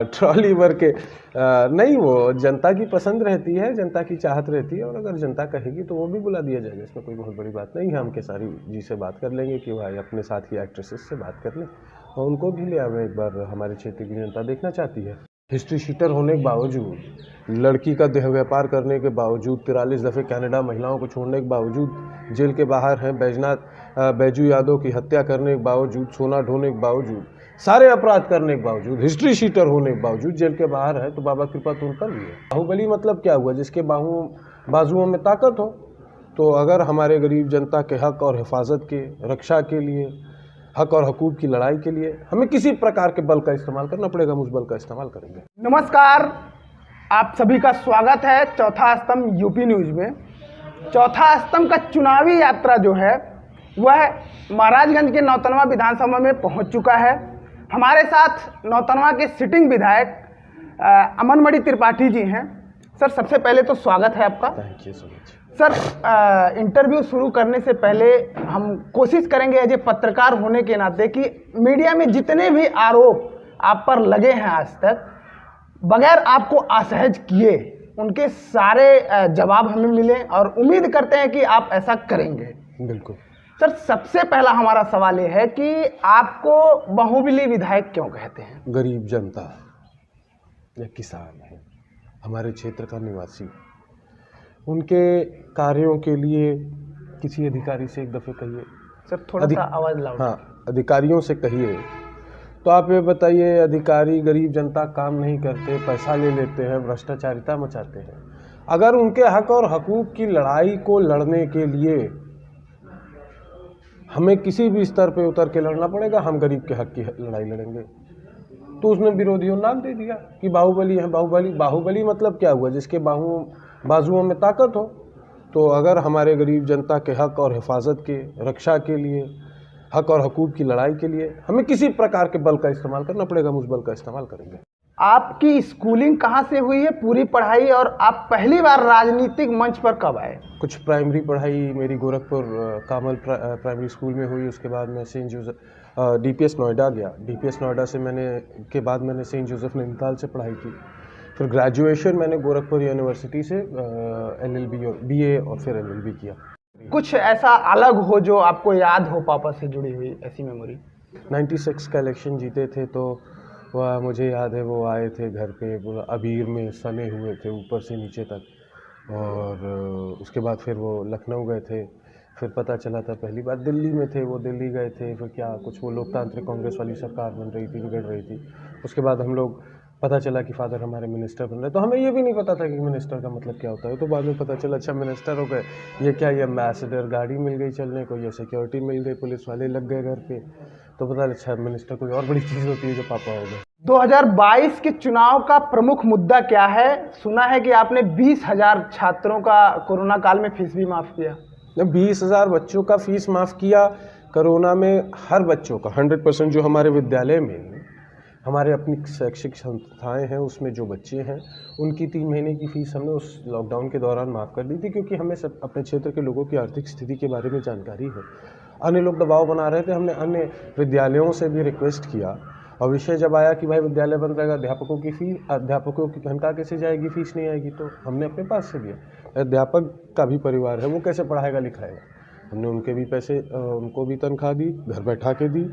Trolley भर के नहीं, वो जनता की पसंद रहती है, जनता की चाहत रहती है, और अगर जनता कहेगी तो वो भी बुला दिया जाएगा। इसमें कोई बहुत बड़ी बात नहीं है। हम केसारी जी से बात कर लेंगे कि भाई अपने साथी एक्ट्रेसेस से बात कर लें और उनको भी ले आवे। एक बार हमारे क्षेत्र की जनता देखना चाहती है। हिस्ट्री शीटर होने के बावजूद, लड़की का देह व्यापार करने के बावजूद, 43 दफ़े कनाडा महिलाओं को छोड़ने के बावजूद, जेल के बाहर हैं बैजू यादव की हत्या करने के बावजूद, सोना ढोने के बावजूद, सारे अपराध करने के बावजूद, हिस्ट्री शीटर होने के बावजूद जेल के बाहर है, तो बाबा कृपा तो उन पर भी है। बाहुबली मतलब क्या हुआ? जिसके बाजुओं में ताकत हो। तो अगर हमारे गरीब जनता के हक और हिफाजत के, रक्षा के लिए, हक और हकूक की लड़ाई के लिए हमें किसी प्रकार के बल का इस्तेमाल करना पड़ेगा, हम उस बल का इस्तेमाल करेंगे। नमस्कार, आप सभी का स्वागत है चौथा स्तंभ यूपी न्यूज में। चौथा स्तंभ का चुनावी यात्रा जो है वह महाराजगंज के नौतनवा विधानसभा में पहुंच चुका है। हमारे साथ नौतनवा के सिटिंग विधायक अमनमणि त्रिपाठी जी हैं। सर, सबसे पहले तो स्वागत है आपका। Thank you so much. Sir, interview शुरू करने से पहले हम कोशिश करेंगे एज ए पत्रकार होने के नाते कि मीडिया में जितने भी आरोप आप पर लगे हैं आज तक, बगैर आपको असहज किए उनके सारे जवाब हमें मिले, और उम्मीद करते हैं कि आप ऐसा करेंगे। बिल्कुल। सर, सबसे पहला हमारा सवाल ये है कि आपको बाहुबली विधायक क्यों कहते हैं? गरीब जनता या किसान है, हमारे क्षेत्र का निवासी, उनके कार्यों के लिए किसी अधिकारी से एक दफ़े कहिए। सर, थोड़ा सा आवाज़ लाउड। हाँ, अधिकारियों से कहिए तो आप ये बताइए, अधिकारी गरीब जनता काम नहीं करते, पैसा ले लेते हैं, भ्रष्टाचारिता मचाते हैं। अगर उनके हक और हकूक की लड़ाई को लड़ने के लिए हमें किसी भी स्तर पे उतर के लड़ना पड़ेगा, हम गरीब के हक की लड़ाई लड़ेंगे। तो उसने विरोधियों नाम दे दिया कि बाहुबली है। बाहुबली मतलब क्या हुआ? जिसके बाजुओं में ताकत हो। तो अगर हमारे गरीब जनता के हक और हिफाजत के, रक्षा के लिए, हक और हकूक की लड़ाई के लिए हमें किसी प्रकार के बल का इस्तेमाल करना पड़ेगा, हम उस बल का इस्तेमाल करेंगे। आपकी स्कूलिंग कहाँ से हुई है, पूरी पढ़ाई, और आप पहली बार राजनीतिक मंच पर कब आए? कुछ प्राइमरी पढ़ाई मेरी गोरखपुर कामल प्राइमरी स्कूल में हुई। उसके बाद मैं सेंट जोसेफ डीपीएस नोएडा गया। डीपीएस नोएडा से मैंने सेंट जोसेफ नैनीताल से पढ़ाई की। फिर ग्रेजुएशन मैंने गोरखपुर यूनिवर्सिटी से LLB और BA और फिर LLB किया। कुछ ऐसा अलग हो जो आपको याद हो, पापा से जुड़ी हुई ऐसी मेमोरी? 96 का इलेक्शन जीते थे, तो वह मुझे याद है, वो आए थे घर पे, पूरा अबीर में सने हुए थे ऊपर से नीचे तक। और उसके बाद फिर वो लखनऊ गए थे। फिर पता चला था पहली बार दिल्ली में थे, वो दिल्ली गए थे। फिर क्या कुछ वो लोकतांत्रिक कांग्रेस वाली सरकार बन रही थी, बिगड़ रही थी। उसके बाद हम लोग पता चला कि फादर हमारे मिनिस्टर बन रहे। तो हमें ये भी नहीं पता था कि मिनिस्टर का मतलब क्या होता है। तो बाद में पता चला, अच्छा मिनिस्टर हो गए, ये क्या, ये एम्बेसडर गाड़ी मिल गई चलने को, ये सिक्योरिटी मिल गई, पुलिस वाले लग गए घर पे। तो पता चला, अच्छा मिनिस्टर कोई और बड़ी चीज़ होती है जो पापा हो गए। 2022 के चुनाव का प्रमुख मुद्दा क्या है? सुना है कि आपने 20,000 छात्रों का कोरोना काल में फीस भी माफ़ किया। 20,000 बच्चों का फीस माफ़ किया कोरोना में। हर बच्चों का 100% जो हमारे विद्यालय में, हमारे अपनी शैक्षिक संस्थाएं हैं, उसमें जो बच्चे हैं उनकी 3 महीने की फ़ीस हमने उस लॉकडाउन के दौरान माफ़ कर दी थी, क्योंकि हमें सब अपने क्षेत्र के लोगों की आर्थिक स्थिति के बारे में जानकारी है। अन्य लोग दबाव बना रहे थे। हमने अन्य विद्यालयों से भी रिक्वेस्ट किया, और विषय जब आया कि भाई विद्यालय बंद रहेगा, अध्यापकों की तनख्वाह कैसे जाएगी, फीस नहीं आएगी, तो हमने अपने पास से दिया। अध्यापक का भी परिवार है, वो कैसे पढ़ाएगा लिखाएगा। हमने उनके भी पैसे, उनको भी तनख्वाह दी, घर बैठा के दी।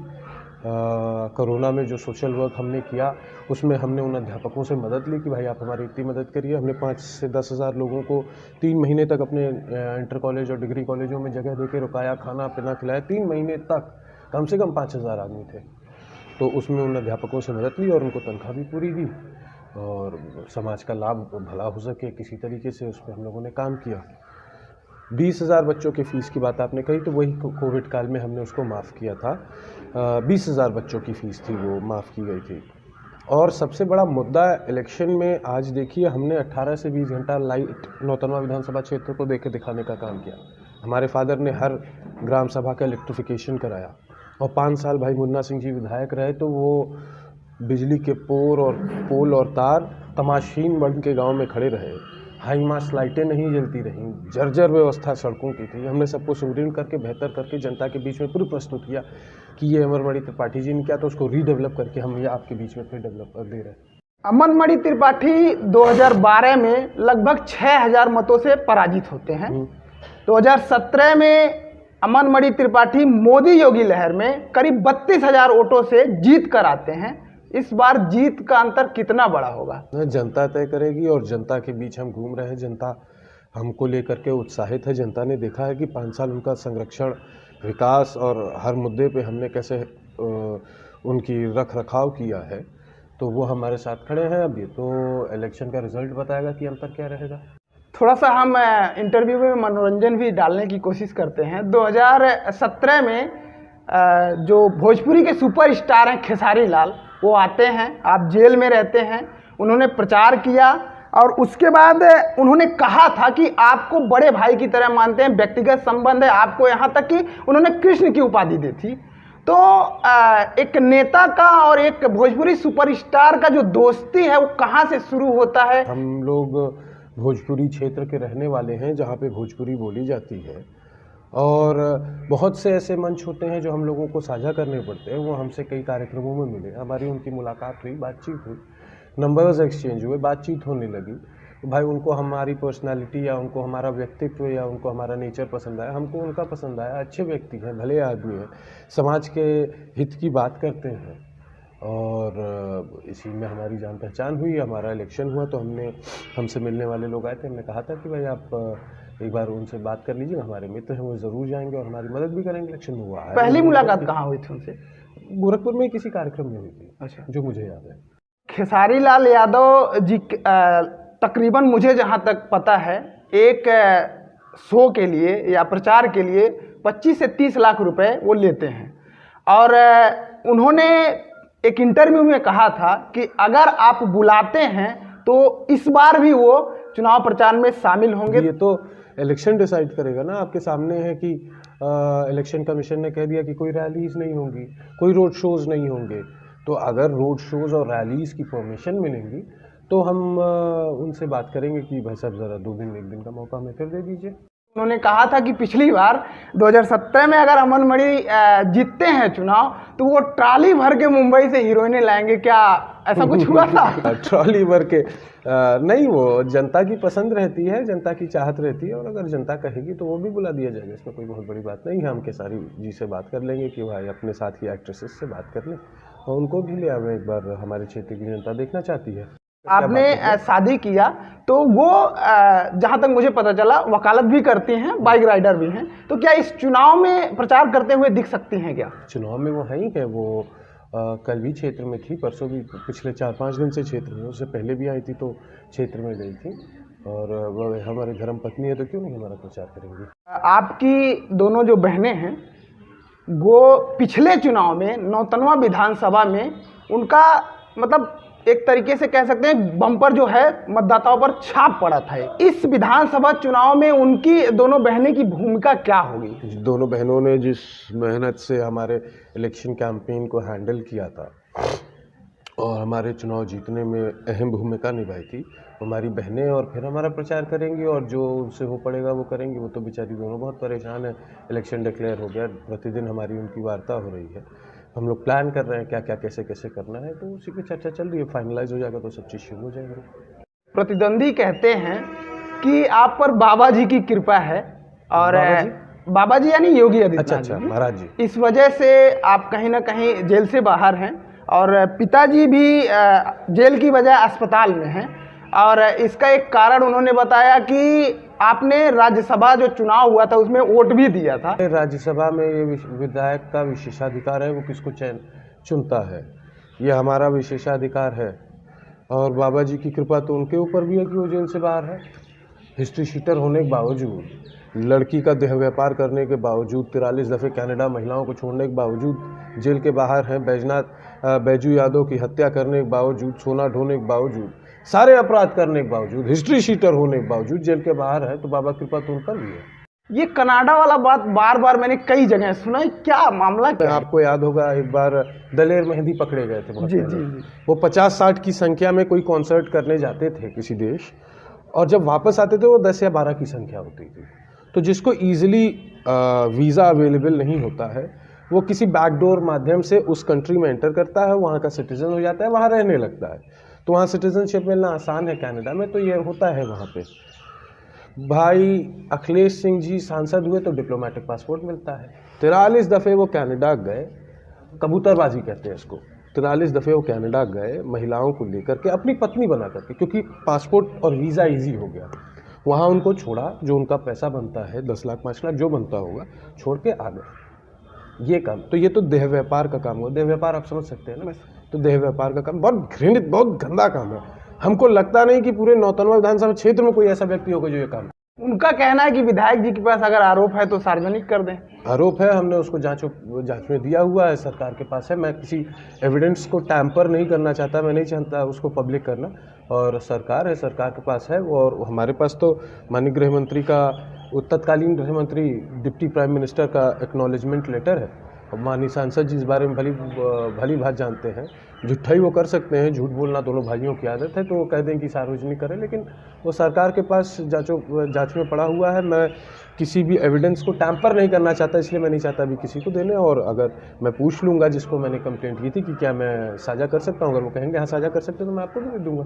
कोरोना में जो सोशल वर्क हमने किया, उसमें हमने उन अध्यापकों से मदद ली कि भाई आप हमारी इतनी मदद करिए। हमने 5 से 10 हज़ार लोगों को 3 महीने तक अपने इंटर कॉलेज और डिग्री कॉलेजों में जगह देके रुकाया, खाना पीना खिलाया। 3 महीने तक कम से कम 5,000 आदमी थे। तो उसमें उन अध्यापकों से मदद ली और उनको तनख्वाह भी पूरी दी, और समाज का लाभ भला हो सके किसी तरीके से, उस पर हम लोगों ने काम किया। 20,000 बच्चों की फ़ीस की बात आपने कही, तो वही कोविड काल में हमने उसको माफ़ किया था। 20,000 बच्चों की फ़ीस थी, वो माफ़ की गई थी। और सबसे बड़ा मुद्दा इलेक्शन में, आज देखिए, हमने 18 से 20 घंटा लाइट नौतनवा विधानसभा क्षेत्र को देके दिखाने का काम किया। हमारे फादर ने हर ग्राम सभा का इलेक्ट्रिफिकेशन कराया, और 5 साल भाई मुन्ना सिंह जी विधायक रहे, तो वो बिजली के पोल और तार तमाशीन बन के गाँव में खड़े रहे। हाई मास्ट लाइटें नहीं जलती रहीं, जर्जर व्यवस्था सड़कों की थी। हमने सबको सुदृढ़ करके, बेहतर करके जनता के बीच में पूरी प्रस्तुत किया कि ये अमनमणि त्रिपाठी जी ने किया, तो उसको रीडेवलप करके हम ये आपके बीच में फिर डेवलप कर दे रहे हैं। अमन मणि त्रिपाठी 2012 में लगभग 6000 मतों से पराजित होते हैं। 2017 में अमन मणि त्रिपाठी मोदी योगी लहर में करीब 32,000 वोटों से जीत कर आते हैं। इस बार जीत का अंतर कितना बड़ा होगा? जनता तय करेगी और जनता के बीच हम घूम रहे हैं। जनता हमको लेकर के उत्साहित है। जनता ने देखा है कि 5 साल उनका संरक्षण, विकास और हर मुद्दे पे हमने कैसे उनकी रख रखाव किया है, तो वो हमारे साथ खड़े हैं। अब ये तो इलेक्शन का रिजल्ट बताएगा कि अंतर क्या रहेगा। थोड़ा सा हम इंटरव्यू में मनोरंजन भी डालने की कोशिश करते हैं। 2017 में जो भोजपुरी के सुपरस्टार हैं खेसारी लाल, वो आते हैं, आप जेल में रहते हैं, उन्होंने प्रचार किया और उसके बाद उन्होंने कहा था कि आपको बड़े भाई की तरह मानते हैं, व्यक्तिगत संबंध है आपको, यहाँ तक कि उन्होंने कृष्ण की उपाधि दी थी। तो एक नेता का और एक भोजपुरी सुपरस्टार का जो दोस्ती है वो कहाँ से शुरू होता है? हम लोग भोजपुरी क्षेत्र के रहने वाले हैं जहाँ पे भोजपुरी बोली जाती है और बहुत से ऐसे मंच होते हैं जो हम लोगों को साझा करने पड़ते हैं। वो हमसे कई कार्यक्रमों में मिले, हमारी उनकी मुलाकात हुई, बातचीत हुई, नंबर्स एक्सचेंज हुए, बातचीत होने लगी। तो भाई उनको हमारी पर्सनालिटी या उनको हमारा व्यक्तित्व या उनको हमारा नेचर पसंद आया, हमको उनका पसंद आया। अच्छे व्यक्ति हैं, भले आदमी हैं, समाज के हित की बात करते हैं और इसी में हमारी जान पहचान हुई। हमारा इलेक्शन हुआ तो हमसे मिलने वाले लोग आए थे। हमने कहा था कि भाई आप एक बार उनसे बात कर लीजिए, हमारे मित्र हैं, वो ज़रूर जाएंगे और हमारी मदद भी करेंगे। इलेक्शन में हुआ है। पहली मुलाकात कहाँ हुई थी उनसे? गोरखपुर में किसी कार्यक्रम में हुई थी। अच्छा, जो मुझे याद है। खेसारी लाल यादव जी तकरीबन मुझे जहाँ तक पता है एक शो के लिए या प्रचार के लिए 25 से 30 लाख रुपए वो लेते हैं और उन्होंने एक इंटरव्यू में कहा था कि अगर आप बुलाते हैं तो इस बार भी वो चुनाव प्रचार में शामिल होंगे। ये तो इलेक्शन डिसाइड करेगा ना। आपके सामने है कि इलेक्शन कमीशन ने कह दिया कि कोई रैलीज नहीं होंगी, कोई रोड शोज नहीं होंगे। तो अगर रोड शोज और रैलीज की परमिशन मिलेंगी तो हम उनसे बात करेंगे कि भाई साहब ज़रा 2 दिन 1 दिन का मौका हमें फिर दे दीजिए। उन्होंने कहा था कि पिछली बार 2017 में अगर अमन मणि जीतते हैं चुनाव तो वो ट्रॉली भर के मुंबई से हीरोइनें लाएंगे। क्या ऐसा कुछ हुआ था? ट्रॉली भर के नहीं, वो जनता की पसंद रहती है, जनता की चाहत रहती है और अगर जनता कहेगी तो वो भी बुला दिया जाएगा। इसमें कोई बहुत बड़ी बात नहीं है। हम खेसारी जी से बात कर लेंगे कि भाई अपने साथ की एक्ट्रेसेस से बात कर लें और उनको भी ले आवे। एक बार हमारे क्षेत्र की जनता देखना चाहती है। आपने शादी किया तो वो जहाँ तक मुझे पता चला वकालत भी करती हैं, बाइक राइडर भी हैं, तो क्या इस चुनाव में प्रचार करते हुए दिख सकती हैं क्या? चुनाव में वो है ही है। वो कल भी क्षेत्र में थी, परसों भी, पिछले 4-5 दिन से क्षेत्र में, उससे पहले भी आई थी तो क्षेत्र में गई थी और वो हमारे धर्म पत्नी है तो क्यों नहीं हमारा प्रचार करेंगे। आपकी दोनों जो बहनें हैं वो पिछले चुनाव में नौतनवा विधानसभा में उनका मतलब एक तरीके से कह सकते हैं बम्पर जो है मतदाताओं पर छाप पड़ा था। इस विधानसभा चुनाव में उनकी दोनों बहनें की भूमिका क्या होगी? दोनों बहनों ने जिस मेहनत से हमारे इलेक्शन कैंपेन को हैंडल किया था और हमारे चुनाव जीतने में अहम भूमिका निभाई थी, हमारी बहनें और फिर हमारा प्रचार करेंगी और जो उनसे हो पड़ेगा वो करेंगी। वो तो बेचारी दोनों बहुत परेशान है। इलेक्शन डिक्लेयर हो गया, प्रतिदिन हमारी उनकी वार्ता हो रही है। हम लोग प्लान कर रहे हैं क्या क्या कैसे कैसे करना है, तो उसी की चर्चा चल रही है। फाइनलाइज हो जाएगा तो सब चीज़ शुरू हो जाएगी। प्रतिद्वंदी कहते हैं कि आप पर बाबा जी की कृपा है और बाबा जी यानी योगी आदित्यनाथ। अच्छा, महाराज जी। इस वजह से आप कहीं ना कहीं जेल से बाहर हैं और पिताजी भी जेल की बजाय अस्पताल में हैं और इसका एक कारण उन्होंने बताया कि आपने राज्यसभा जो चुनाव हुआ था उसमें वोट भी दिया था। राज्यसभा में ये विधायक का विशेषाधिकार है, वो किसको चुनता है, ये हमारा विशेषाधिकार है और बाबा जी की कृपा तो उनके ऊपर भी है कि वो जेल से बाहर है। हिस्ट्री शीटर होने के बावजूद, लड़की का देह व्यापार करने के बावजूद, 43 दफ़े कनाडा महिलाओं को छोड़ने के बावजूद जेल के बाहर हैं। बैजू यादव की हत्या करने के बावजूद, सोना ढोने के बावजूद, सारे अपराध करने के बावजूद, हिस्ट्री शीटर होने के बावजूद जेल के बाहर है, तो बाबा कृपा तो उन पर भी है। ये कनाडा वाला बात बार बार मैंने कई जगह सुना है, क्या मामला क्या? आपको याद होगा एक बार दलेर मेहंदी पकड़े गए थे। जी जी जी। वो 50-60 की संख्या में कोई कॉन्सर्ट करने जाते थे किसी देश और जब वापस आते थे वो 10 या 12 की संख्या होती थी। तो जिसको ईजिली वीज़ा अवेलेबल नहीं होता है वो किसी बैकडोर माध्यम से उस कंट्री में एंटर करता है, वहाँ का सिटीजन हो जाता है, वहाँ रहने लगता है। तो वहाँ सिटीजनशिप मिलना आसान है कनाडा में, तो ये होता है वहाँ पे। भाई अखिलेश सिंह जी सांसद हुए तो डिप्लोमेटिक पासपोर्ट मिलता है। 43 दफ़े वो कनाडा गए, कबूतरबाजी कहते हैं इसको। 43 दफ़े वो कनाडा गए महिलाओं को लेकर के, अपनी पत्नी बना करके, क्योंकि पासपोर्ट और वीज़ा इजी हो गया। वहाँ उनको छोड़ा, जो उनका पैसा बनता है 10 लाख 5 लाख जो बनता होगा, छोड़ के आ गए। ये काम तो ये तो देह व्यापार का काम हुआ। देह व्यापार आप समझ सकते हैं ना। तो देह व्यापार का काम बहुत घृणित, बहुत गंदा काम है। हमको लगता नहीं कि पूरे नौतनवा विधानसभा क्षेत्र में कोई ऐसा व्यक्ति होगा जो ये काम। उनका कहना है कि विधायक जी के पास अगर आरोप है तो सार्वजनिक कर दें। आरोप है, हमने उसको जांच में दिया हुआ है, सरकार के पास है। मैं किसी एविडेंस को टैम्पर नहीं करना चाहता, मैं नहीं चाहता उसको पब्लिक करना, और सरकार है, सरकार के पास है। और हमारे पास तो माननीय गृह मंत्री का, तत्कालीन गृह मंत्री डिप्टी प्राइम मिनिस्टर का एक्नॉलेजमेंट लेटर है। और माननीय सांसद जी इस बारे में भली भात जानते हैं। झूठा ही वो कर सकते हैं, झूठ बोलना दोनों भाइयों की आदत है, तो वो कह दें कि सार्वजनिक करें, लेकिन वो सरकार के पास जांच में पड़ा हुआ है। मैं किसी भी एविडेंस को टैम्पर नहीं करना चाहता, इसलिए मैं नहीं चाहता अभी किसी को देने। और अगर मैं पूछ लूँगा जिसको मैंने कंप्लेंट की थी कि क्या मैं साझा कर सकता हूँ, अगर वो कहेंगे हाँ साझा कर सकते तो मैं आपको भी दे दूँगा।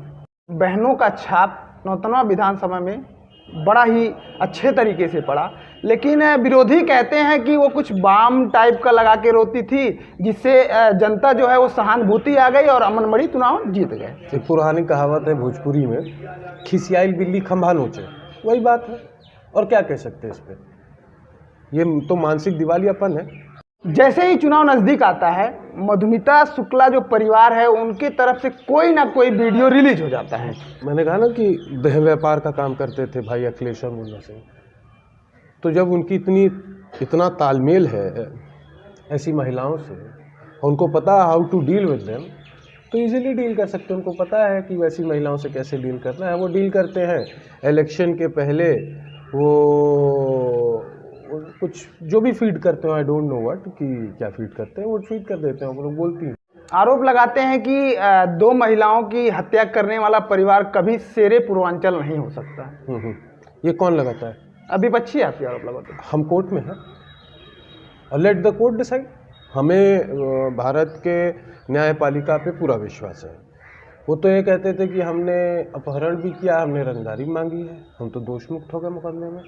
बहनों का छाप नौतनवा विधानसभा में बड़ा ही अच्छे तरीके से पड़ा, लेकिन विरोधी कहते हैं कि वो कुछ बाम टाइप का लगा के रोती थी, जिससे जनता जो है वो सहानुभूति आ गई और अमन मणि चुनाव जीत गए। एक पुरानी कहावत है भोजपुरी में, खिसियाई बिल्ली खंभा नोचे, वही बात है। और क्या कह सकते हैं इस पर, ये तो मानसिक दिवालियापन है। जैसे ही चुनाव नज़दीक आता है, मधुमिता शुक्ला जो परिवार है उनके तरफ से कोई ना कोई वीडियो रिलीज हो जाता है। मैंने कहा ना कि देह व्यापार का काम करते थे भाई अखिलेश और मुन्ना सिंह। तो जब उनकी इतना तालमेल है ऐसी महिलाओं से, उनको पता है how to deal with them, तो इजीली डील कर सकते हैं। उनको पता है कि वैसी महिलाओं से कैसे डील करना है, वो डील करते हैं। इलेक्शन के पहले वो कुछ जो भी फीड करते हो, आई डोंट नो व्हाट, कि क्या फीड करते हैं, वो फीड कर देते हैं, वो लोग बोलती हैं। आरोप लगाते हैं कि 2 महिलाओं की हत्या करने वाला परिवार कभी शेरे पूर्वांचल नहीं हो सकता। ये कौन लगाता है? अभी बच्ची आपकी आरोप लगाते हैं। हम कोर्ट में हैं और लेट द कोर्ट डिसाइड। हमें भारत के न्यायपालिका पे पूरा विश्वास है। वो तो ये कहते थे कि हमने अपहरण भी किया, हमने रंगदारी मांगी है, हम तो दोष मुक्त हो गए मुकदमे में।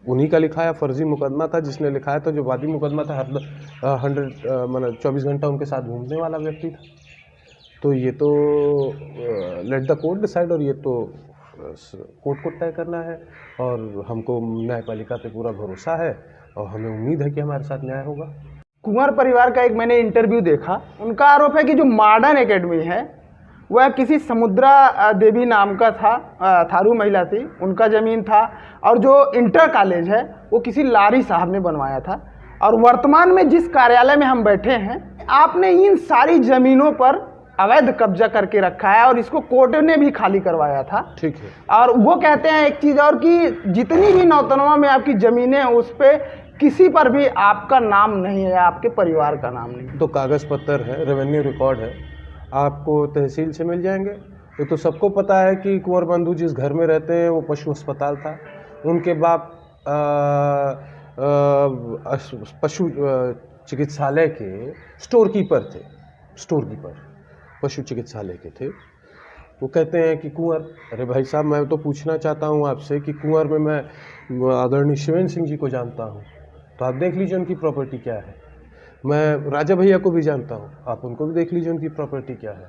उन्हीं का लिखाया फर्जी मुकदमा था, जिसने लिखाया था, जो वादी मुकदमा था, 24 घंटा उनके साथ घूमने वाला व्यक्ति था। तो ये तो लेट द कोर्ट डिसाइड, और ये तो कोर्ट को तय करना है। और हमको न्यायपालिका पे पूरा भरोसा है और हमें उम्मीद है कि हमारे साथ न्याय होगा। कुंवर परिवार का एक मैंने इंटरव्यू देखा, उनका आरोप है कि जो मॉडर्न एकेडमी है वह किसी समुद्रा देवी नाम का था, थारू महिला थी, उनका ज़मीन था। और जो इंटर कॉलेज है वो किसी लारी साहब ने बनवाया था। और वर्तमान में जिस कार्यालय में हम बैठे हैं, आपने इन सारी ज़मीनों पर अवैध कब्जा करके रखा है और इसको कोर्ट ने भी खाली करवाया था। ठीक है। और वो कहते हैं एक चीज़ और, कि जितनी भी नौतनवा में आपकी ज़मीनें हैं उस पर किसी पर भी आपका नाम नहीं है, आपके परिवार का नाम नहीं। तो कागज़ पत्तर है, रेवेन्यू रिकॉर्ड है, आपको तहसील से मिल जाएंगे। ये तो सबको पता है कि कुंवर बंधु जिस घर में रहते हैं वो पशु अस्पताल था। उनके बाप पशु चिकित्सालय के स्टोर कीपर थे, पशु चिकित्सालय के थे। वो कहते हैं कि कुंवर, अरे भाई साहब मैं तो पूछना चाहता हूँ आपसे कि कुंवर में मैं आदरणीय शिवेंद्र सिंह जी को जानता हूँ, तो आप देख लीजिए उनकी प्रॉपर्टी क्या है। मैं राजा भैया को भी जानता हूँ, आप उनको भी देख लीजिए उनकी प्रॉपर्टी क्या है।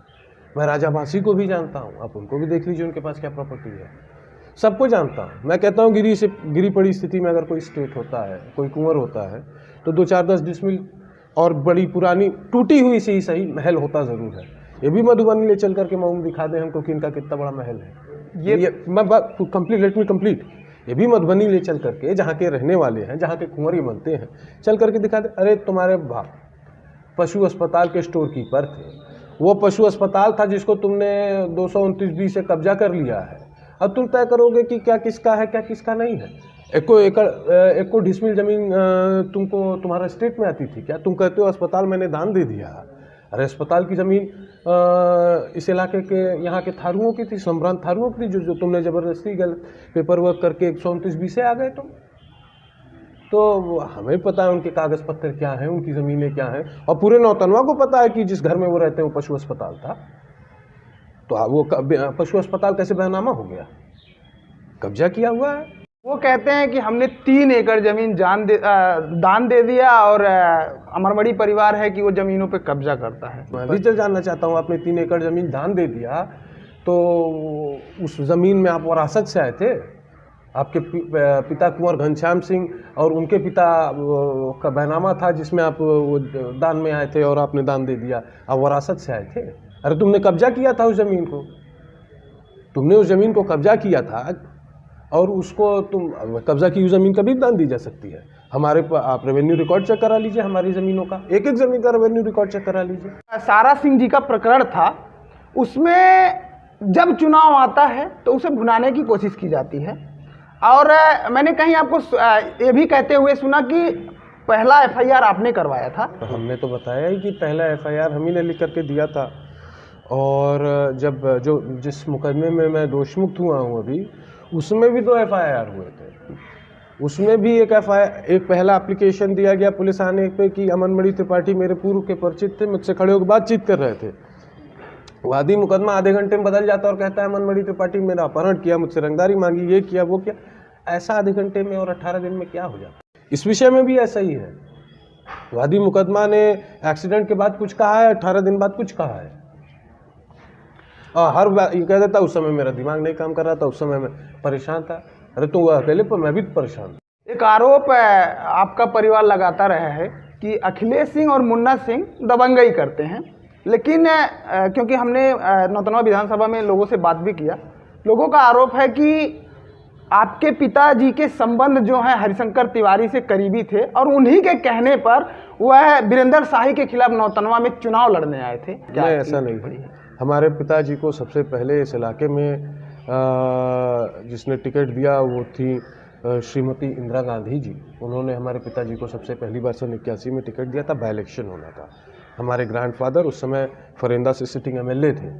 मैं राजा भासी को भी जानता हूँ, आप उनको भी देख लीजिए उनके पास क्या प्रॉपर्टी है। सबको जानता हूँ। मैं कहता हूँ गिरी पड़ी स्थिति में अगर कोई स्टेट होता है, कोई कुंवर होता है, तो 2-4-10 डिसमिल और बड़ी पुरानी टूटी हुई से ही सही महल होता ज़रूर है। ये भी मधुबनी ले चल करके मऊम दिखा दें हमको कि इनका कितना बड़ा महल है। ये मैं बात कंप्लीट, लेट मी कंप्लीट। ये भी मधुबनी ले चल करके, जहाँ के रहने वाले हैं, जहाँ के कुंवरी बनते हैं, चल करके दिखा दे, अरे तुम्हारे बाप पशु अस्पताल के स्टोर कीपर थे। वो पशु अस्पताल था जिसको तुमने 229B से कब्जा कर लिया है। अब तुम तय करोगे कि क्या किसका है क्या किसका नहीं है। एक को डिसमिल जमीन तुमको तुम्हारा स्टेट में आती थी क्या? तुम कहते हो अस्पताल मैंने दान दे दिया। अरे अस्पताल की ज़मीन इस इलाके के यहाँ के थारुओं की थी, सम्भ्रांत थारुओं की, जो तुमने ज़बरदस्ती गलत पेपर वर्क करके 129B से आ गए तुम। तो हमें पता है उनके कागज़ पत्तर क्या हैं, उनकी ज़मीनें क्या हैं, और पूरे नौतनवा को पता है कि जिस घर में वो रहते हैं वो पशु अस्पताल था। तो वो पशु अस्पताल कैसे बेनामा हो गया? कब्जा किया हुआ है। वो कहते हैं कि हमने 3 एकड़ जमीन दान दे दिया और अमरमणि परिवार है कि वो जमीनों पे कब्जा करता है। मैं भी तो जानना चाहता हूँ, आपने 3 एकड़ जमीन दान दे दिया तो उस जमीन में आप वरासत से आए थे? आपके पिता कुंवर घनश्याम सिंह और उनके पिता का बैनामा था जिसमें आप दान में आए थे और आपने दान दे दिया, आप वरासत से आए थे। अरे तुमने कब्जा किया था उस जमीन को, तुमने उस जमीन को कब्जा किया था और उसको तुम कब्जा की हुई जमीन कभी भी दान दी जा सकती है। हमारे आप रेवेन्यू रिकॉर्ड चेक करा लीजिए, हमारी जमीनों का एक एक जमीन का रेवेन्यू रिकॉर्ड चेक करा लीजिए। सारा सिंह जी का प्रकरण था, उसमें जब चुनाव आता है तो उसे भुनाने की कोशिश की जाती है और मैंने कहीं आपको ये भी कहते हुए सुना कि पहला एफआईआर आपने करवाया था। तो हमने तो बताया ही कि पहला एफआईआर हम ही ने लिख करके दिया था और जब जिस मुकदमे में मैं दोषमुक्त हुआ हूँ अभी, उसमें भी 2 एफआईआर हुए थे। उसमें भी एक पहला एप्लीकेशन दिया गया पुलिस आने पे कि अमनमणि त्रिपाठी मेरे पूर्व के परिचित थे, मुझसे खड़े होकर बातचीत कर रहे थे। वादी मुकदमा आधे घंटे में बदल जाता और कहता है अमनमणि त्रिपाठी मेरा अपहरण किया, मुझसे रंगदारी मांगी, ये किया वो किया। ऐसा आधे घंटे में और 18 दिन में क्या हो जाता? इस विषय में भी ऐसा ही है। वादी मुकदमा ने एक्सीडेंट के बाद कुछ कहा है, 18 दिन बाद कुछ कहा है। हर बार ये कह देता उस समय मेरा दिमाग नहीं काम कर रहा था, उस समय मैं परेशान था। अरे तो अकेले पर मैं भी परेशान था। एक आरोप आपका परिवार लगाता रहा है कि अखिलेश सिंह और मुन्ना सिंह दबंगई करते हैं, लेकिन क्योंकि हमने नौतनवा विधानसभा में लोगों से बात भी किया, लोगों का आरोप है कि आपके पिताजी के संबंध जो हैं हरिशंकर तिवारी से करीबी थे और उन्हीं के कहने पर वह वीरेंद्र शाही के खिलाफ नौतनवा में चुनाव लड़ने आए थे। क्या ऐसा नहीं है? हमारे पिताजी को सबसे पहले इस इलाके में जिसने टिकट दिया वो थी श्रीमती इंदिरा गांधी जी। उन्होंने हमारे पिताजी को सबसे पहली बार 1981 में टिकट दिया था, बाई इलेक्शन होना था। हमारे ग्रैंडफादर उस समय फरेंदा से सिटिंग एमएलए थे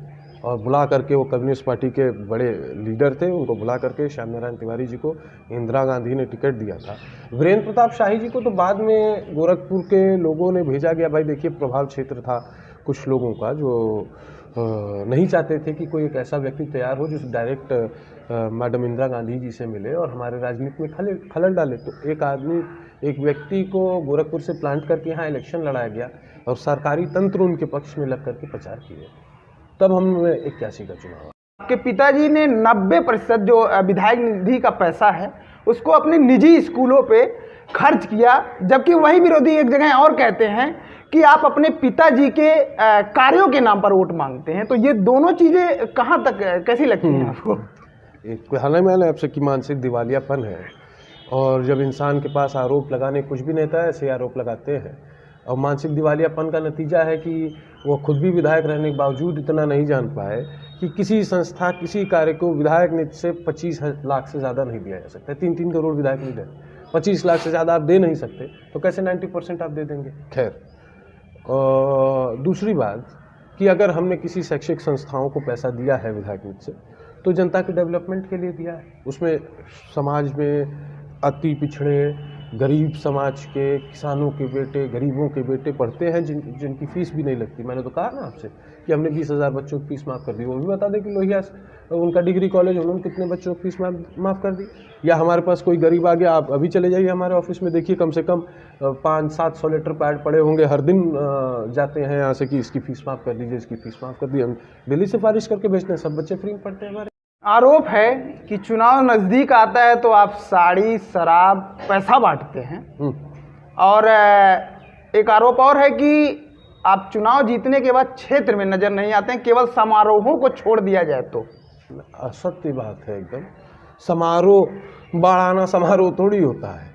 और बुला करके वो कम्युनिस्ट पार्टी के बड़े लीडर थे, उनको बुला करके श्याम नारायण तिवारी जी को इंदिरा गांधी ने टिकट दिया था। वीरेंद्र प्रताप शाही जी को तो बाद में गोरखपुर के लोगों ने भेजा गया। भाई देखिए, प्रभाव क्षेत्र था कुछ लोगों का जो नहीं चाहते थे कि कोई एक ऐसा व्यक्ति तैयार हो जो डायरेक्ट मैडम इंदिरा गांधी जी से मिले और हमारे राजनीति में खलल डाले। तो एक व्यक्ति को गोरखपुर से प्लांट करके यहाँ इलेक्शन लड़ाया गया और सरकारी तंत्र उनके पक्ष में लग करके प्रचार किए, तब हमने 81 का चुनाव। आपके पिताजी ने 90% जो विधायक निधि का पैसा है उसको अपने निजी स्कूलों पे खर्च किया, जबकि वही विरोधी एक जगह और कहते हैं कि आप अपने पिताजी के कार्यों के नाम पर वोट मांगते हैं। तो ये दोनों चीज़ें कहाँ तक कैसी लगती हैं आपको? एक मैंने आपसे कि मानसिक दिवालियापन है, और जब इंसान के पास आरोप लगाने कुछ भी नहीं था, ऐसे आरोप लगाते हैं। और मानसिक दिवालियापन का नतीजा है कि वो खुद भी विधायक रहने के बावजूद इतना नहीं जान पाए कि किसी संस्था किसी कार्य को विधायक निधि से 25 लाख से ज़्यादा नहीं दिया जा सकता। 3-3 करोड़ विधायक निधि है, 25 लाख से ज़्यादा आप दे नहीं सकते, तो कैसे 90% आप दे देंगे? खैर, दूसरी बात कि अगर हमने किसी शैक्षिक संस्थाओं को पैसा दिया है विधायक निधि से, तो जनता के डेवलपमेंट के लिए दिया है। उसमें समाज में अति पिछड़े गरीब समाज के किसानों के बेटे, गरीबों के बेटे पढ़ते हैं जिनकी फीस भी नहीं लगती। मैंने तो कहा ना आपसे कि हमने 20,000 बच्चों की फीस माफ़ कर दी। वो भी बता दें कि लोहिया उनका डिग्री कॉलेज, उन्होंने कितने बच्चों की फीस माफ़ कर दी। या हमारे पास कोई गरीब आ गया, आप अभी चले जाइए हमारे ऑफिस में, देखिए कम से कम 500-700 लेटर पैड पड़े होंगे, हर दिन जाते हैं यहाँ से कि इसकी फीस माफ़ कर दीजिए, इसकी फीस माफ़ कर दी। हम दिल्ली सिफारिश करके भेजते हैं, सब बच्चे फ्री में पढ़ते हैं हमारे। आरोप है कि चुनाव नज़दीक आता है तो आप साड़ी, शराब, पैसा बांटते हैं, और एक आरोप और है कि आप चुनाव जीतने के बाद क्षेत्र में नज़र नहीं आते हैं, केवल समारोहों को छोड़ दिया जाए तो। असत्य बात है एकदम। समारोह बढ़ाना समारोह थोड़ी होता है,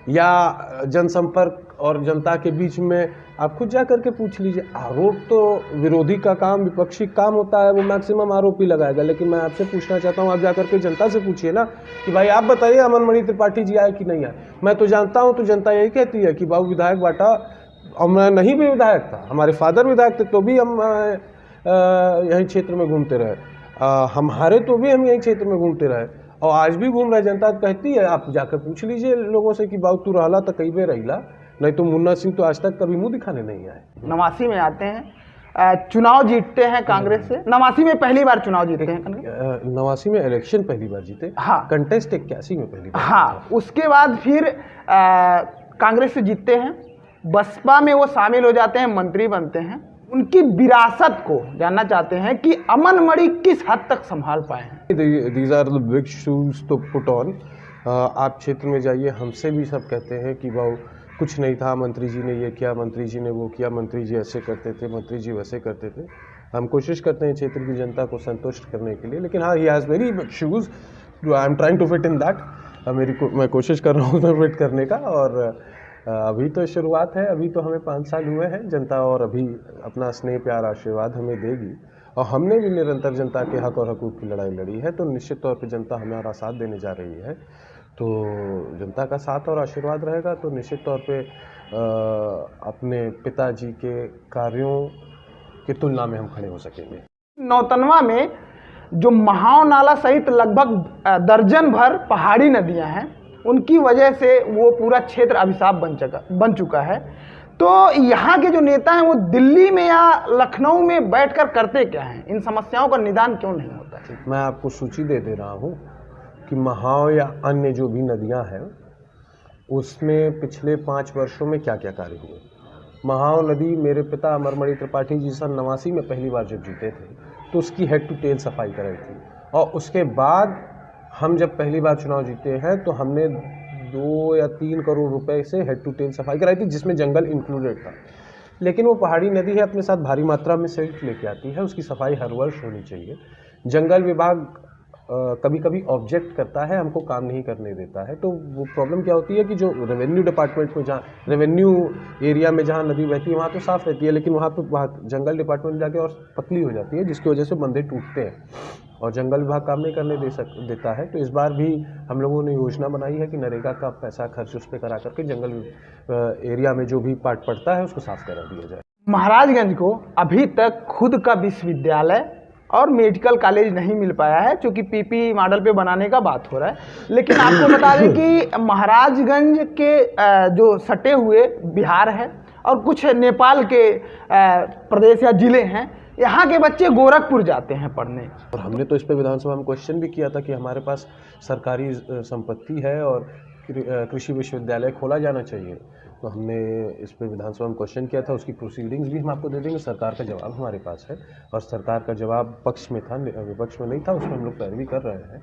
या जनसंपर्क और जनता के बीच में आप खुद जा करके पूछ लीजिए। आरोप तो विरोधी का काम, विपक्षी काम होता है, वो मैक्सिमम आरोप ही लगाएगा। लेकिन मैं आपसे पूछना चाहता हूँ, आप जा करके जनता से पूछिए ना कि भाई आप बताइए अमनमणि त्रिपाठी जी आए कि नहीं आए। मैं तो जानता हूँ, तो जनता यही कहती है कि बाबू विधायक बांटा, और मैं नहीं भी विधायक था, हमारे फादर विधायक थे, तो भी हम यही क्षेत्र में घूमते रहे, हमारे तो भी हम यही क्षेत्र में घूमते रहे और आज भी घूम रहे। जनता कहती है, आप जाकर पूछ लीजिए लोगों से कि बाबू तू रहला तो कई बेर रहिला, नहीं तो मुन्ना सिंह तो आज तक कभी मुंह दिखाने नहीं आए। नवासी में आते हैं चुनाव जीतते हैं कांग्रेस से, 89 में पहली बार चुनाव जीतते हैं कांग्रेस। 89 में इलेक्शन पहली बार जीते, हाँ। कंटेस्ट 81 में पहली बार। हाँ, उसके बाद फिर कांग्रेस से जीतते हैं, बसपा में वो शामिल हो जाते हैं, मंत्री बनते हैं। उनकी विरासत को जानना चाहते हैं कि अमन मणि किस हद तक संभाल पाए हैं। These are the big shoes to put on. आप क्षेत्र में जाइए, हमसे भी सब कहते हैं कि भाव कुछ नहीं था, मंत्री जी ने ये किया, मंत्री जी ने वो किया, मंत्री जी ऐसे करते थे, मंत्री जी वैसे करते थे। हम कोशिश करते हैं क्षेत्र की जनता को संतुष्ट करने के लिए, लेकिन हाँ, he has very big shoes, I am trying to fit in that. मैं कोशिश कर रहा हूँ उसमें फिट करने का। और अभी तो शुरुआत है, अभी तो हमें 5 साल हुए हैं, जनता और अभी अपना स्नेह प्यार आशीर्वाद हमें देगी, और हमने भी निरंतर जनता के हक और हकूक़ की लड़ाई लड़ी है, तो निश्चित तौर पे जनता हमारा साथ देने जा रही है। तो जनता का साथ और आशीर्वाद रहेगा तो निश्चित तौर पे अपने पिताजी के कार्यों की तुलना में हम खड़े हो सकेंगे। नौतनवा में जो महाव नाला सहित लगभग दर्जन भर पहाड़ी नदियां हैं, उनकी वजह से वो पूरा क्षेत्र अभिशाप बन चुका है। तो यहाँ के जो नेता हैं वो दिल्ली में या लखनऊ में बैठकर करते क्या हैं? इन समस्याओं का निदान क्यों नहीं होता है? मैं आपको सूची दे रहा हूँ कि महाव या अन्य जो भी नदियाँ हैं उसमें पिछले 5 वर्षों में क्या क्या कार्य हुए। महाव नदी, मेरे पिता अमरमणि त्रिपाठी जी सन 89 में पहली बार जब जीते थे तो उसकी हेड टू टेल सफाई कराई थी, और उसके बाद हम जब पहली बार चुनाव जीते हैं तो हमने 2 या 3 करोड़ रुपए से हेड टू टेल सफाई कराई थी, जिसमें जंगल इंक्लूडेड था। लेकिन वो पहाड़ी नदी है, अपने साथ भारी मात्रा में सिल्ट लेके आती है, उसकी सफाई हर वर्ष होनी चाहिए। जंगल विभाग कभी कभी ऑब्जेक्ट करता है, हमको काम नहीं करने देता है। तो वो प्रॉब्लम क्या होती है कि जो रेवेन्यू डिपार्टमेंट में, जहाँ रेवेन्यू एरिया में जहाँ नदी बहती है वहाँ तो साफ़ रहती है, लेकिन वहाँ पे जंगल डिपार्टमेंट में जाके और पतली हो जाती है, जिसकी वजह से बंधे टूटते हैं और जंगल विभाग काम नहीं करने देता है। तो इस बार भी हम लोगों ने योजना बनाई है कि नरेगा का पैसा खर्च उस पर करा करके जंगल एरिया में जो भी पार्ट पड़ता है उसको साफ करा दिया जाए। महाराजगंज को अभी तक खुद का विश्वविद्यालय और मेडिकल कॉलेज नहीं मिल पाया है, क्योंकि पीपी मॉडल पे बनाने का बात हो रहा है। लेकिन आपको बता दें कि महाराजगंज के जो सटे हुए बिहार है और कुछ नेपाल के प्रदेश या जिले हैं, यहाँ के बच्चे गोरखपुर जाते हैं पढ़ने। और हमने तो इस पर विधानसभा में क्वेश्चन भी किया था कि हमारे पास सरकारी संपत्ति है और कृषि विश्वविद्यालय खोला जाना चाहिए। तो हमने इस पर विधानसभा में क्वेश्चन किया था, उसकी प्रोसीडिंग्स भी हम आपको दे देंगे। सरकार का जवाब हमारे पास है और सरकार का जवाब पक्ष में था, विपक्ष में नहीं था। उसमें हम लोग पैरवी कर रहे हैं,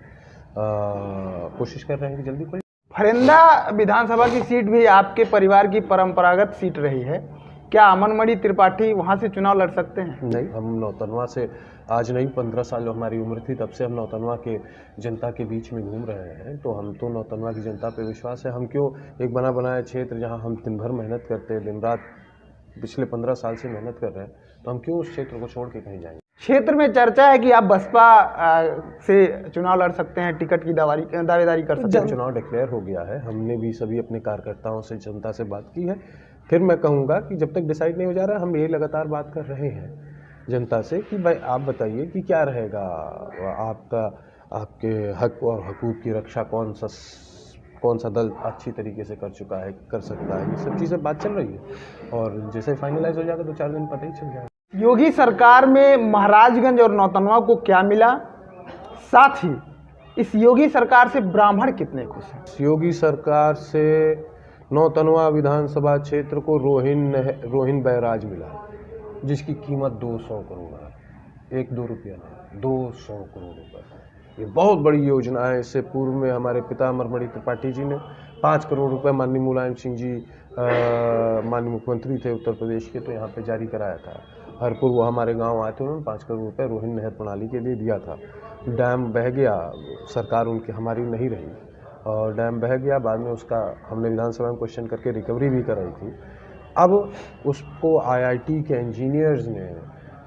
कोशिश कर रहे हैं कि जल्दी कोई। फरेंदा विधानसभा की सीट भी आपके परिवार की परंपरागत सीट रही है, क्या अमनमणि त्रिपाठी वहाँ से चुनाव लड़ सकते हैं? नहीं, हम नौतनवा से आज नहीं, 15 साल हमारी उम्र थी तब से हम नौतनवा के जनता के बीच में घूम रहे हैं। तो हम तो नौतनवा की जनता पे विश्वास है। हम क्यों एक बना बनाया क्षेत्र जहां हम दिन भर मेहनत करते हैं, दिन रात पिछले 15 साल से मेहनत कर रहे हैं, तो हम क्यों उस क्षेत्र को छोड़ के कहीं जाएंगे। क्षेत्र में चर्चा है कि आप बसपा से चुनाव लड़ सकते हैं, टिकट की दावेदारी कर सकते हैं। चुनाव डिक्लेयर हो गया है, हमने भी सभी अपने कार्यकर्ताओं से, जनता से बात की है। फिर मैं कहूँगा कि जब तक डिसाइड नहीं हो जा रहा, हम ये लगातार बात कर रहे हैं जनता से कि भाई आप बताइए कि क्या रहेगा, आपके हक और हकूक़ की रक्षा कौन सा दल अच्छी तरीके से कर चुका है, कर सकता है। ये सब चीज़ें बात चल रही है और जैसे फाइनलाइज हो जाएगा 2-4 दिन पता ही चल जाएगा। योगी सरकार में महाराजगंज और नौतनवा को क्या मिला, साथ ही इस योगी सरकार से ब्राह्मण कितने खुश हैं? योगी सरकार से नौतनवा विधानसभा क्षेत्र को रोहिन बैराज मिला, जिसकी कीमत 200 करोड़ है, 1-2 रुपया नहीं, 200 करोड़ रुपए। ये बहुत बड़ी योजना है। इससे पूर्व में हमारे पिता अमरमणि त्रिपाठी जी ने 5 करोड़ रुपए, माननीय मुलायम सिंह जी माननीय मुख्यमंत्री थे उत्तर प्रदेश के, तो यहाँ पे जारी कराया था। हरपुर वो हमारे गांव आए थे, उन्होंने 5 करोड़ रुपए रोहिन नहर प्रणाली के लिए दिया था। डैम बह गया, सरकार उनकी हमारी नहीं रही और डैम बह गया। बाद में उसका हमने विधानसभा में क्वेश्चन करके रिकवरी भी कराई थी। अब उसको IIT के इंजीनियर्स ने,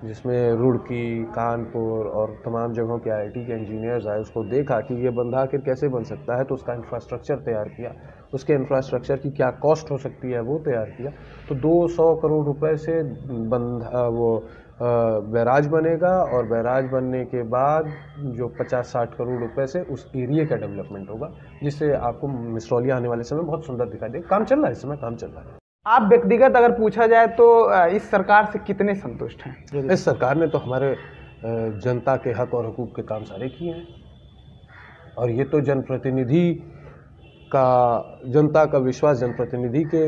जिसमें रुड़की, कानपुर और तमाम जगहों के IIT के इंजीनियर्स आए, उसको देखा कि ये बंधा आखिर कैसे बन सकता है, तो उसका इंफ्रास्ट्रक्चर तैयार किया। उसके इंफ्रास्ट्रक्चर की क्या कॉस्ट हो सकती है वो तैयार किया। तो 200 करोड़ रुपए से बैराज बनेगा और बैराज बनने के बाद जो 50-60 करोड़ रुपए से उस एरिया का डेवलपमेंट होगा, जिससे आपको मिसरौलिया आने वाले समय बहुत सुंदर दिखाई देगा। काम चल रहा है, इस समय काम चल रहा है। आप व्यक्तिगत अगर पूछा जाए तो इस सरकार से कितने संतुष्ट हैं? इस सरकार ने तो हमारे जनता के हक और हुकूक के काम सारे किए हैं, और ये तो जनता का विश्वास जनप्रतिनिधि के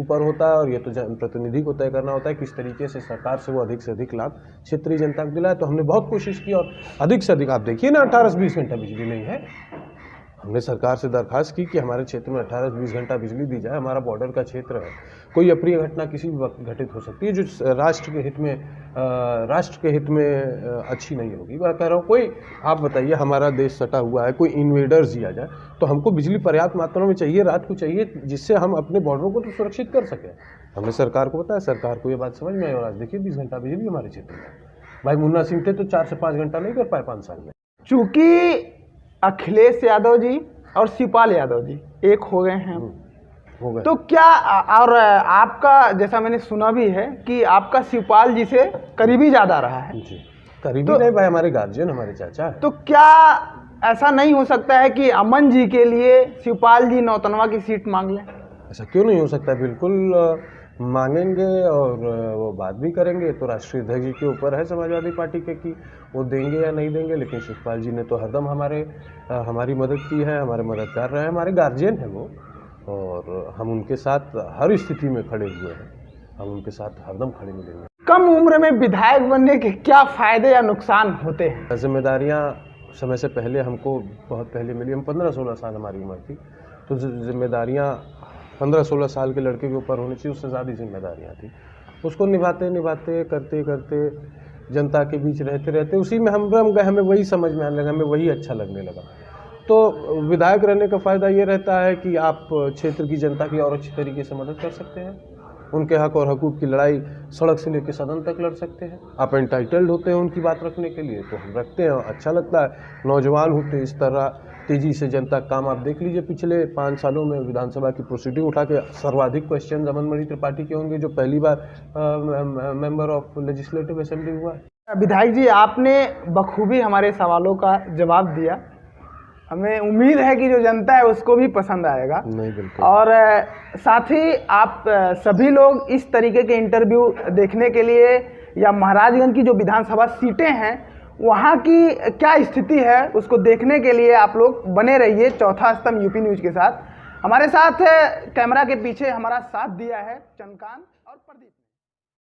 ऊपर होता है, और ये तो जनप्रतिनिधि को तय करना होता है किस तरीके से सरकार से वो अधिक से अधिक लाभ क्षेत्रीय जनता को दिलाए। तो हमने बहुत कोशिश की, और अधिक से अधिक, आप देखिए ना 18 से 20 घंटा बिजली नहीं है। हमने सरकार से दरखास्त की कि हमारे क्षेत्र में 18 से 20 घंटा बिजली दी जाए। हमारा बॉर्डर का क्षेत्र है, कोई अप्रिय घटना किसी भी वक्त घटित हो सकती है जो राष्ट्र के हित में अच्छी नहीं होगी। मैं कह रहा हूँ, कोई, आप बताइए, हमारा देश सटा हुआ है, कोई इन्वेडर्स ही आ जाए तो हमको बिजली पर्याप्त मात्रा में चाहिए, रात को चाहिए, जिससे हम अपने बॉर्डरों को तो सुरक्षित कर सकें। हमने सरकार को बताया, सरकार को ये बात समझ में आई, और आज देखिए 20 घंटा बिजली हमारे क्षेत्र में। भाई मुन्ना सिंह थे तो 4 से 5 घंटा नहीं कर पाए 5 साल में। चूंकि अखिलेश यादव जी और शिवपाल यादव जी एक हो गए हैं, हो गए, तो क्या, और आपका जैसा मैंने सुना भी है कि आपका शिवपाल जी से करीबी ज्यादा रहा है जी। करीबी नहीं भाई, हमारे गार्जियन, हमारे चाचा है। तो क्या ऐसा नहीं हो सकता है कि अमन जी के लिए शिवपाल जी नौतनवा की सीट मांग लें? ऐसा क्यों नहीं हो सकता, बिल्कुल मांगेंगे, और वो बात भी करेंगे। तो राष्ट्रीय अध्यक्ष जी के ऊपर है समाजवादी पार्टी के कि वो देंगे या नहीं देंगे, लेकिन शिवपाल जी ने तो हरदम हमारी मदद की है, हमारे मददगार रहे हैं, हमारे गार्जियन हैं वो, और हम उनके साथ हर स्थिति में खड़े हुए हैं, हम उनके साथ हरदम खड़े मिलेंगे। कम उम्र में विधायक बनने के क्या फायदे या नुकसान होते हैं? जिम्मेदारियाँ समय से पहले हमको बहुत पहले मिली, हम 15-16 साल हमारी उम्र थी, तो जिम्मेदारियाँ 15-16 साल के लड़के के ऊपर होनी चाहिए, उससे ज़्यादा जिम्मेदारियाँ थी। उसको निभाते करते जनता के बीच रहते उसी में हम रम गए, हमें वही समझ में आने लगा, हमें वही अच्छा लगने लगा। तो विधायक रहने का फ़ायदा ये रहता है कि आप क्षेत्र की जनता की और अच्छी तरीके से मदद कर सकते हैं, उनके हक और हकूक़ की लड़ाई सड़क से लेकर सदन तक लड़ सकते हैं। आप एंटाइटल्ड होते हैं उनकी बात रखने के लिए, तो हम रखते हैं, अच्छा लगता है। नौजवान होते इस तरह तेज़ी से जनता काम, आप देख लीजिए पिछले 5 सालों में विधानसभा की प्रोसीडिंग उठा के सर्वाधिक क्वेश्चन अमन मणि त्रिपाठी के होंगे, जो पहली बार मेंबर ऑफ लेजिस्लेटिव असेंबली हुआ है। विधायक जी, आपने बखूबी हमारे सवालों का जवाब दिया, हमें उम्मीद है कि जो जनता है उसको भी पसंद आएगा। नहीं, बिल्कुल। और साथ ही आप सभी लोग इस तरीके के इंटरव्यू देखने के लिए, या महाराजगंज की जो विधानसभा सीटें हैं वहाँ की क्या स्थिति है उसको देखने के लिए आप लोग बने रहिए चौथा स्तंभ यूपी न्यूज़ के साथ। हमारे साथ कैमरा के पीछे हमारा साथ दिया है चंद्रकांत और प्रदीप।